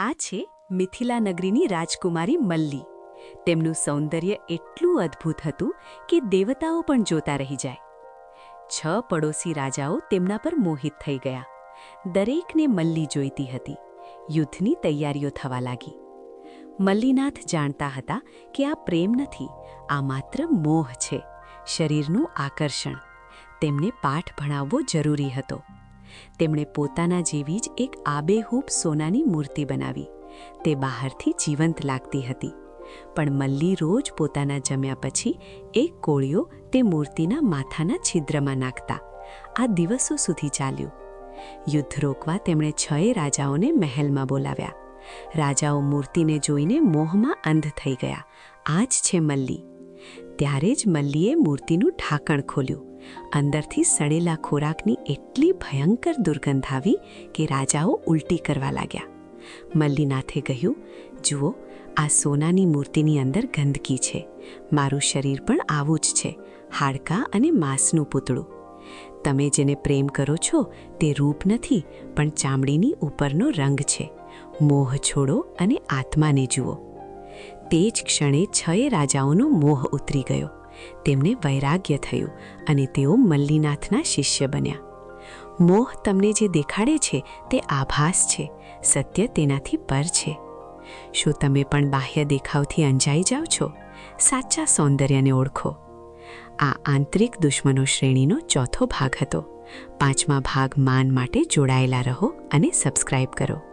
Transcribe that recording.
આ છે મિથિલા નગરીની રાજકુમારી મલ્લી. તેમનું સૌંદર્ય એટલું અદ્ભુત હતું કે દેવતાઓ પણ જોતા રહી જાય. 6 પડોશી રાજાઓ તેમના પર મોહિત થઈ ગયા. દરેકને મલ્લી જોઈતી હતી. યુદ્ધની તૈયારીઓ થવા લાગી. મલ્લીનાથ જાણતા હતા કે આ પ્રેમ નથી, આ માત્ર મોહ છે, શરીરનું આકર્ષણ. તેમને પાઠ ભણાવવો જરૂરી હતો. તેમણે પોતાના જેવી જ એક આબેહૂબ સોનાની મૂર્તિ બનાવી. તે બહારથી જીવંત લાગતી હતી, પણ મલ્લી રોજ પોતાના જમ્યા પછી એક કોળિયો તે મૂર્તિના માથાના છિદ્રમાં નાખતા. આ દિવસો સુધી ચાલ્યું. યુદ્ધ રોકવા તેમણે 6 રાજાઓને મહેલમાં બોલાવ્યા. રાજાઓ મૂર્તિને જોઈને મોહમાં અંધ થઈ ગયા. આ જ છે મલ્લી. ત્યારે જ મલ્લીએ મૂર્તિનું ઢાંકણ ખોલ્યું. અંદરથી સડેલા ખોરાકની એટલી ભયંકર દુર્ગંધ આવી કે રાજાઓ ઉલટી કરવા લાગ્યા. મલ્લીનાથે કહ્યું, જુઓ, આ સોનાની મૂર્તિની અંદર ગંદકી છે. મારું શરીર પણ આવું જ છે, હાડકાં અને માંસનું પૂતળું. તમે જેને પ્રેમ કરો છો તે રૂપ નથી, પણ ચામડીની ઉપરનો રંગ છે. મોહ છોડો અને આત્માને જુઓ. તે જ ક્ષણે 6 રાજાઓનો મોહ ઉતરી ગયો. તેમને વૈરાગ્ય થયું અને તેઓ મલ્લીનાથના શિષ્ય બન્યા. મોહ તમને જે દેખાડે છે તે આભાસ છે, સત્ય તેનાથી પર છે. શું તમે પણ બાહ્ય દેખાવથી અંજાઈ જાઓ છો? સાચા સૌંદર્યને ઓળખો. આ આંતરિક દુશ્મનો શ્રેણીનો 4થો ભાગ હતો. 5મા ભાગ માન માટે જોડાયેલા રહો અને સબસ્ક્રાઇબ કરો.